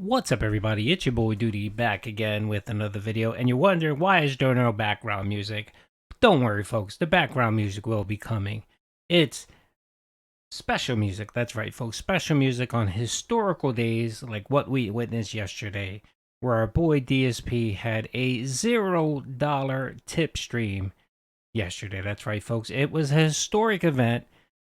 What's up, everybody? It's your boy Duty back again with another video, and you're wondering why is there no background music? Don't worry, folks. The background music will be coming. It's special music. That's right, folks. Special music on historical days like what we witnessed yesterday, where our boy DSP had a $0 tip stream yesterday. That's right, folks. It was a historic event,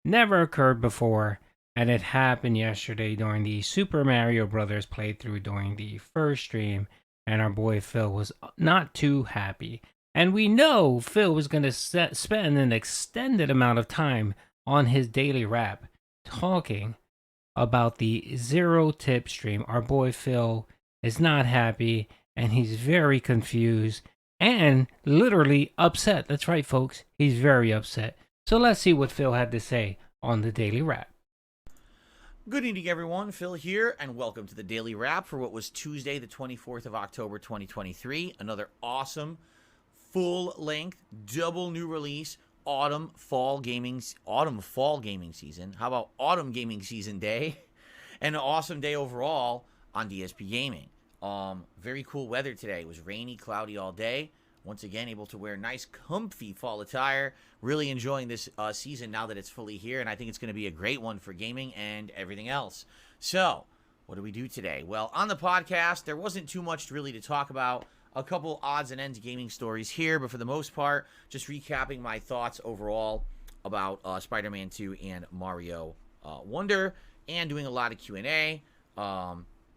never occurred before, and it happened yesterday during the Super Mario Bros. Playthrough during the first stream, and our boy Phil was not too happy. And we know Phil was going to spend an extended amount of time on his daily rap talking about the zero tip stream. Our boy Phil is not happy, and he's very confused and literally upset. That's right, folks. He's very upset. So let's see what Phil had to say on the daily rap. Good evening, everyone. Phil here, and welcome to the Daily Wrap for what was Tuesday, the 24th of October, 2023. Another awesome, full-length, double new release, autumn-fall gaming season. How about autumn gaming season day? And an awesome day overall on DSP Gaming. Very cool weather today. It was rainy, cloudy all day. Once again, able to wear nice, comfy fall attire. Really enjoying this season now that it's fully here, and I think it's going to be a great one for gaming and everything else. So, what do we do today? Well, on the podcast, there wasn't too much really to talk about. A couple odds and ends gaming stories here, but for the most part, just recapping my thoughts overall about Spider-Man 2 and Mario Wonder, and doing a lot of Q&A.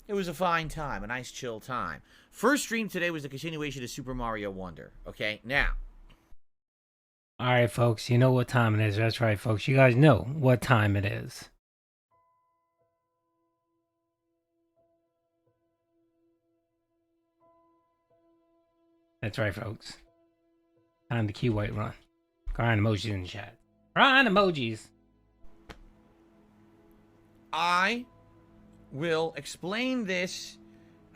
It was a fine time, a nice chill time. First stream today was the continuation of Super Mario Wonder. Okay, now. All right, folks, you know what time it is. That's right, folks. You guys know what time it is. That's right, folks. Time to cue Whiterun. Crying emojis in the chat. Crying emojis. I will explain this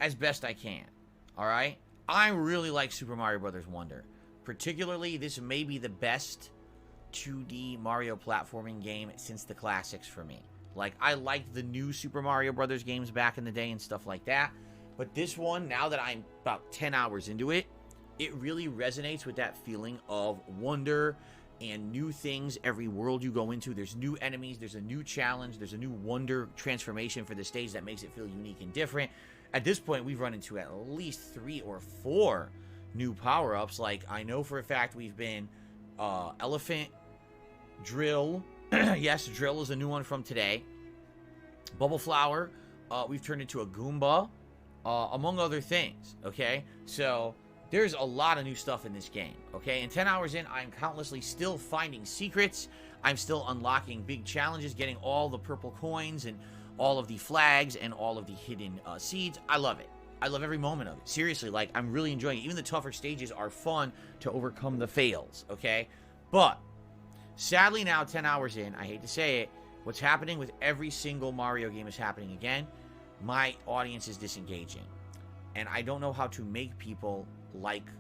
as best I can. All right? I really like Super Mario Bros. Wonder. Particularly, this may be the best 2D Mario platforming game since the classics for me. Like, I liked the new Super Mario Bros. Games back in the day and stuff like that. But this one, now that I'm about 10 hours into it, it really resonates with that feeling of wonder and new things every world you go into. There's new enemies, there's a new challenge, there's a new wonder transformation for the stage that makes it feel unique and different. At this point, we've run into at least 3 or 4 new power-ups. Like, I know for a fact we've been Elephant, Drill. Yes, Drill is a new one from today. Bubble Flower. We've turned into a Goomba, among other things, okay? So there's a lot of new stuff in this game, okay? And 10 hours in, I'm countlessly still finding secrets. I'm still unlocking big challenges, getting all the purple coins and all of the flags and all of the hidden seeds. I love it. I love every moment of it. Seriously, like, I'm really enjoying it. Even the tougher stages are fun to overcome the fails, okay? But, sadly now, 10 hours in, I hate to say it, what's happening with every single Mario game is happening again. My audience is disengaging. And I don't know how to make people like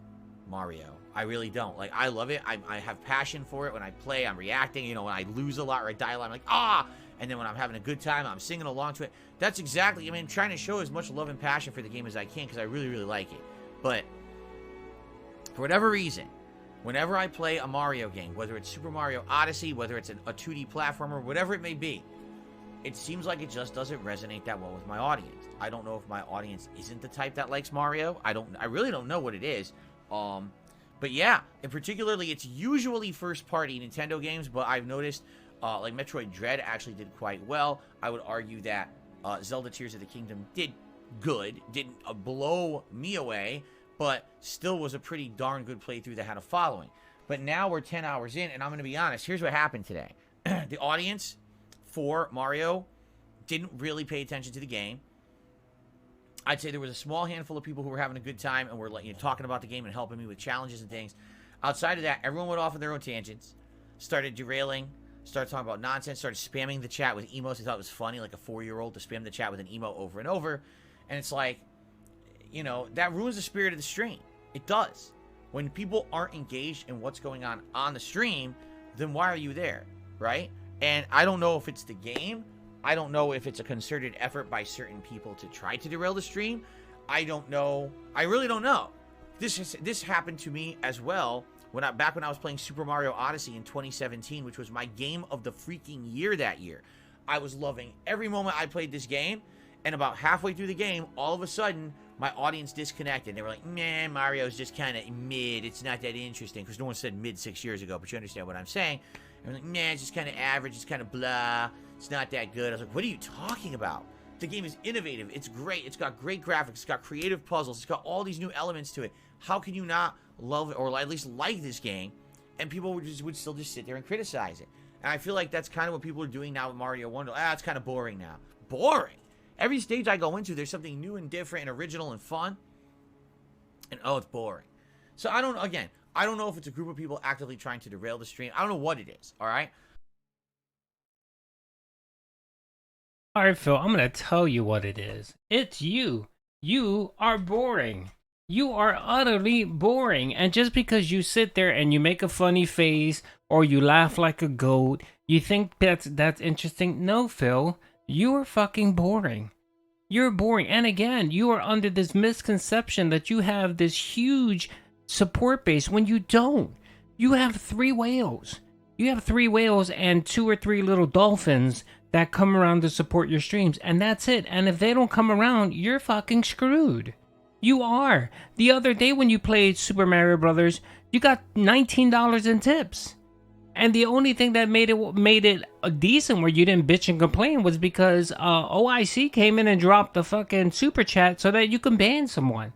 Mario. I really don't. Like, I love it. I have passion for it. When I play, I'm reacting. You know, when I lose a lot or I die a lot, I'm like, ah! And then when I'm having a good time, I'm singing along to it. That's exactly, I mean, I'm trying to show as much love and passion for the game as I can because I really, really like it. But for whatever reason, whenever I play a Mario game, whether it's Super Mario Odyssey, whether it's a 2D platformer, whatever it may be, it seems like it just doesn't resonate that well with my audience. I don't know if my audience isn't the type that likes Mario. I really don't know what it is. But yeah, and particularly, it's usually first-party Nintendo games, but I've noticed like Metroid Dread actually did quite well. I would argue that Zelda Tears of the Kingdom did good, didn't blow me away, but still was a pretty darn good playthrough that had a following. But now we're 10 hours in, and I'm going to be honest, here's what happened today. The audience for Mario didn't really pay attention to the game. I'd say there was a small handful of people who were having a good time and were, like, you know, talking about the game and helping me with challenges and things. Outside of that, everyone went off on their own tangents, started derailing, started talking about nonsense, started spamming the chat with emotes. I thought it was funny, like a 4-year-old to spam the chat with an emote over and over. And it's like, you know, that ruins the spirit of the stream. It does. When people aren't engaged in what's going on the stream, then why are you there, right? And I don't know if it's the game I don't know if it's a concerted effort by certain people to try to derail the stream. I don't know. I really don't know. This happened to me as well back when I was playing Super Mario Odyssey in 2017, which was my game of the freaking year that year. I was loving every moment I played this game, and about halfway through the game, all of a sudden, my audience disconnected. They were like, man, Mario's just kind of mid. It's not that interesting. Because no one said mid 6 years ago, but you understand what I'm saying. And I'm like, nah, it's just kind of average. It's kind of blah. It's not that good. I was like, what are you talking about? The game is innovative. It's great. It's got great graphics. It's got creative puzzles. It's got all these new elements to it. How can you not love it, or at least like this game? And people would still just sit there and criticize it. And I feel like that's kind of what people are doing now with Mario Wonder. It's kind of boring now. Boring? Every stage I go into, there's something new and different and original and fun. And it's boring. So I don't know if it's a group of people actively trying to derail the stream. I don't know what it is, all right? All right, Phil, I'm going to tell you what it is. It's you. You are boring. You are utterly boring. And just because you sit there and you make a funny face or you laugh like a goat, you think that's interesting? No, Phil. You are fucking boring. You're boring. And again, you are under this misconception that you have this huge support base when you don't. You have 3 whales. You have 3 whales and 2 or 3 little dolphins that come around to support your streams. And that's it. And if they don't come around, you're fucking screwed. You are. The other day when you played Super Mario Bros, you got $19 in tips. And the only thing that made it decent where you didn't bitch and complain was because OIC came in and dropped the fucking super chat so that you can ban someone.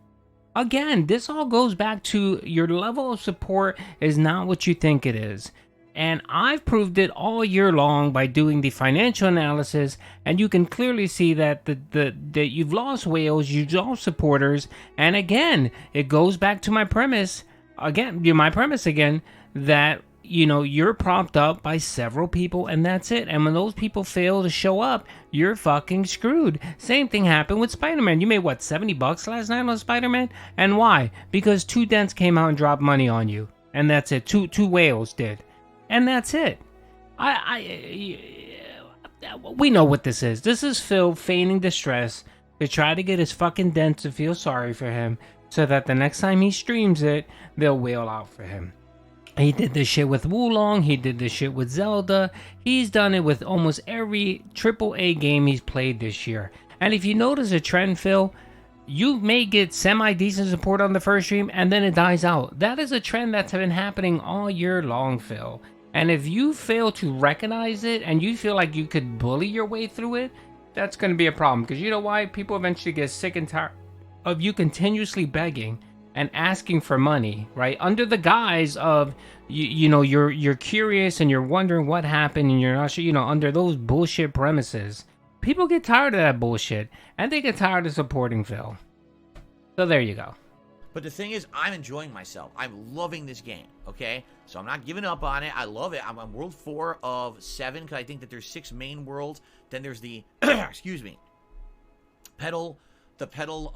Again, this all goes back to your level of support is not what you think it is. And I've proved it all year long by doing the financial analysis, and you can clearly see that that you've lost whales, you've lost supporters, and again, it goes back to my premise again, that you're propped up by several people, and that's it. And when those people fail to show up, you're fucking screwed. Same thing happened with Spider-Man. You made what, $70 last night on Spider-Man? And why? Because 2 dents came out and dropped money on you, and that's it. Two whales did. And that's it. We know what this is. This is Phil feigning distress to try to get his fucking dent to feel sorry for him so that the next time he streams it, they'll wail out for him. He did this shit with Wulong. He did this shit with Zelda. He's done it with almost every AAA game he's played this year. And if you notice a trend, Phil, you may get semi-decent support on the first stream and then it dies out. That is a trend that's been happening all year long, Phil. And if you fail to recognize it and you feel like you could bully your way through it, that's going to be a problem. Because you know why? People eventually get sick and tired of you continuously begging and asking for money, right? Under the guise of, you're curious and you're wondering what happened and you're not sure, under those bullshit premises. People get tired of that bullshit and they get tired of supporting Phil. So there you go. But the thing is, I'm enjoying myself. I'm loving this game, okay? So I'm not giving up on it. I love it. I'm on World 4 of 7 because I think that there's 6 main worlds. Then there's the, excuse me, Pedal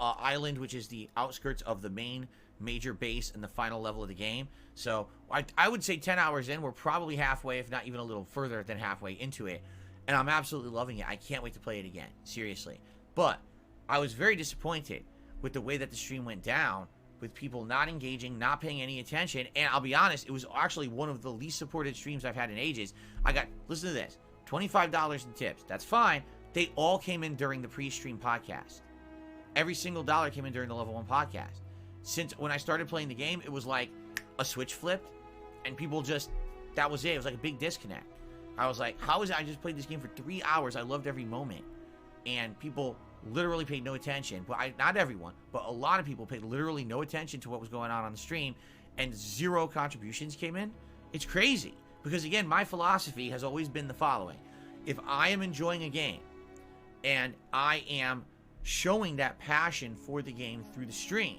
Island, which is the outskirts of the main major base and the final level of the game. So I would say 10 hours in, we're probably halfway, if not even a little further than halfway into it. And I'm absolutely loving it. I can't wait to play it again, seriously. But I was very disappointed with the way that the stream went down, with people not engaging, not paying any attention. And I'll be honest, it was actually one of the least supported streams I've had in ages. I got, listen to this, $25 in tips. That's fine. They all came in during the pre-stream podcast. Every single dollar came in during the level 1 podcast. Since when I started playing the game, it was like a switch flipped and people just, that was it. It was like a big disconnect. I was like, how is it? I just played this game for 3 hours. I loved every moment. And people literally paid no attention. But not everyone, but a lot of people paid literally no attention to what was going on the stream, and 0 contributions came in. It's crazy. Because again, my philosophy has always been the following. If I am enjoying a game and I am showing that passion for the game through the stream,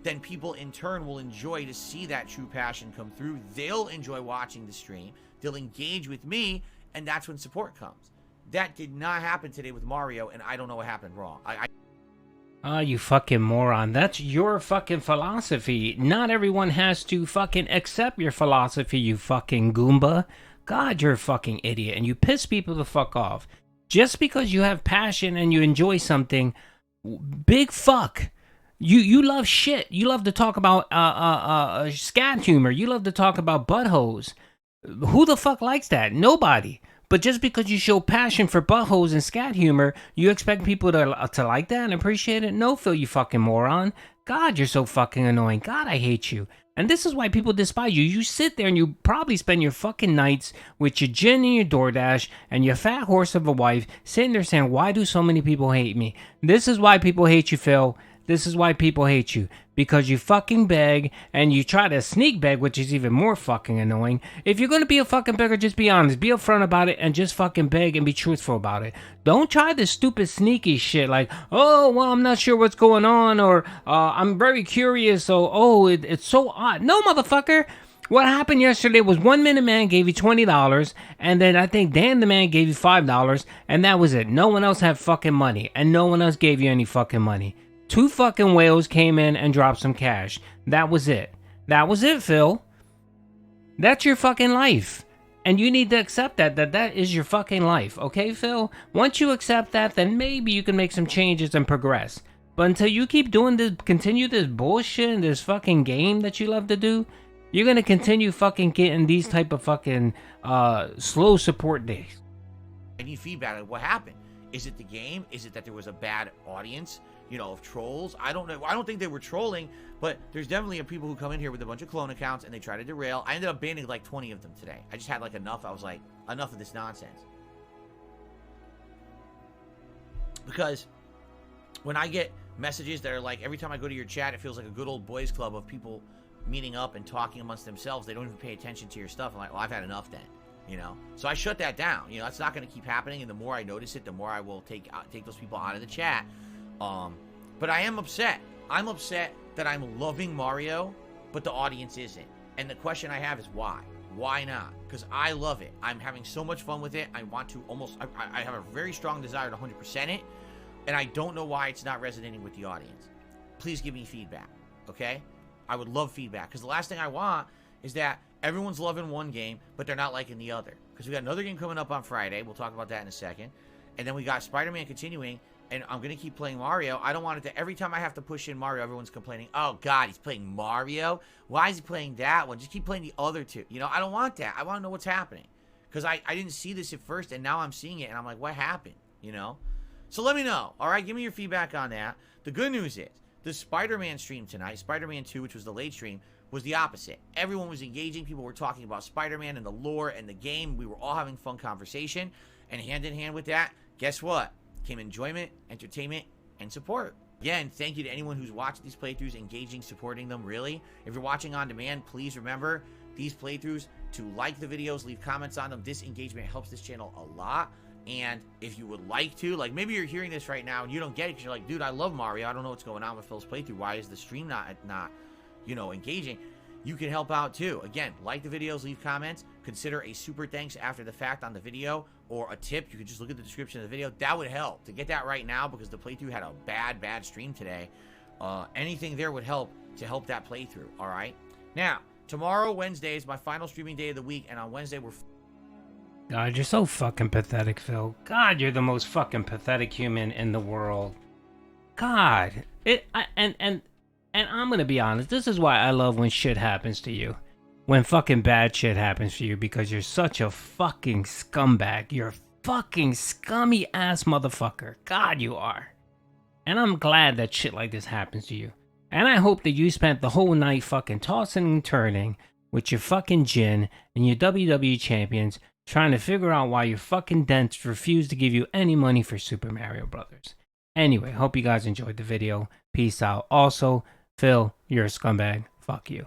then people in turn will enjoy to see that true passion come through. They'll enjoy watching the stream. They'll engage with me, and that's when support comes. That did not happen today with Mario, and I don't know what happened wrong. You fucking moron. That's your fucking philosophy. Not everyone has to fucking accept your philosophy, you fucking Goomba. God, you're a fucking idiot, and you piss people the fuck off. Just because you have passion and you enjoy something, big fuck. You love shit. You love to talk about scat humor. You love to talk about buttholes. Who the fuck likes that? Nobody. But just because you show passion for buttholes and scat humor, you expect people to like that and appreciate it? No, Phil, you fucking moron. God, you're so fucking annoying. God, I hate you. And this is why people despise you. You sit there and you probably spend your fucking nights with your gin and your DoorDash and your fat horse of a wife sitting there saying, why do so many people hate me? This is why people hate you, Phil. This is why people hate you. Because you fucking beg and you try to sneak beg, which is even more fucking annoying. If you're going to be a fucking beggar, just be honest. Be upfront about it and just fucking beg and be truthful about it. Don't try this stupid sneaky shit like, oh, well, I'm not sure what's going on, or I'm very curious, so, it's so odd. No, motherfucker. What happened yesterday was 1 Minute Man gave you $20, and then I think Dan the Man gave you $5, and that was it. No one else had fucking money, and no one else gave you any fucking money. 2 fucking whales came in and dropped some cash. That was it. That was it, Phil. That's your fucking life. And you need to accept that is your fucking life. Okay, Phil? Once you accept that, then maybe you can make some changes and progress. But until you keep doing this, continue this bullshit and this fucking game that you love to do, you're gonna continue fucking getting these type of fucking slow support days. I need feedback on what happened. Is it the game? Is it that there was a bad audience, of trolls? I don't know. I don't think they were trolling, but there's definitely people who come in here with a bunch of clone accounts and they try to derail. I ended up banning like 20 of them today. I just had like enough. I was like, enough of this nonsense. Because when I get messages that are like, every time I go to your chat, it feels like a good old boys club of people meeting up and talking amongst themselves. They don't even pay attention to your stuff. I'm like, well, I've had enough then. So I shut that down. That's not going to keep happening, and the more I notice it, the more I will take those people out of the chat. But I am upset. I'm upset that I'm loving Mario, but the audience isn't. And the question I have is why? Why not? Because I love it. I'm having so much fun with it. I want to I have a very strong desire to 100% it, and I don't know why it's not resonating with the audience. Please give me feedback, okay? I would love feedback, because the last thing I want is that everyone's loving one game, but they're not liking the other. Because we got another game coming up on Friday. We'll talk about that in a second. And then we got Spider-Man continuing, and I'm going to keep playing Mario. I don't want it to, every time I have to push in Mario, everyone's complaining, oh, God, he's playing Mario? Why is he playing that one? Just keep playing the other two. I don't want that. I want to know what's happening. Because I didn't see this at first, and now I'm seeing it, and I'm like, what happened? So let me know. All right, give me your feedback on that. The good news is, the Spider-Man stream tonight, Spider-Man 2, which was the late stream, was the opposite. Everyone was engaging. People were talking about Spider-Man and the lore and the game. We were all having fun conversation. And hand in hand with that, guess what? Came enjoyment, entertainment, and support. Again, thank you to anyone who's watched these playthroughs, engaging, supporting them, really. If you're watching on demand, please remember these playthroughs to like the videos, leave comments on them. This engagement helps this channel a lot. And if you would like to, like maybe you're hearing this right now and you don't get it because you're like, dude, I love Mario. I don't know what's going on with Phil's playthrough. Why is the stream not engaging? You can help out too. Again, like the videos, leave comments, consider a super thanks after the fact on the video, or a tip. You can just look at the description of the video. That would help to get that right now, because the playthrough had a bad stream today. Anything there would help to help that playthrough. All right. Now, tomorrow, Wednesday, is my final streaming day of the week, and on Wednesday we're. God, you're so fucking pathetic, Phil. God, you're the most fucking pathetic human in the world. God, and I'm gonna be honest, this is why I love when shit happens to you. When fucking bad shit happens to you, because you're such a fucking scumbag. You're a fucking scummy ass motherfucker. God, you are. And I'm glad that shit like this happens to you. And I hope that you spent the whole night fucking tossing and turning with your fucking gin and your WWE champions, trying to figure out why your fucking dents refuse to give you any money for Super Mario Bros. Anyway, hope you guys enjoyed the video. Peace out. Also, Phil, you're a scumbag. Fuck you.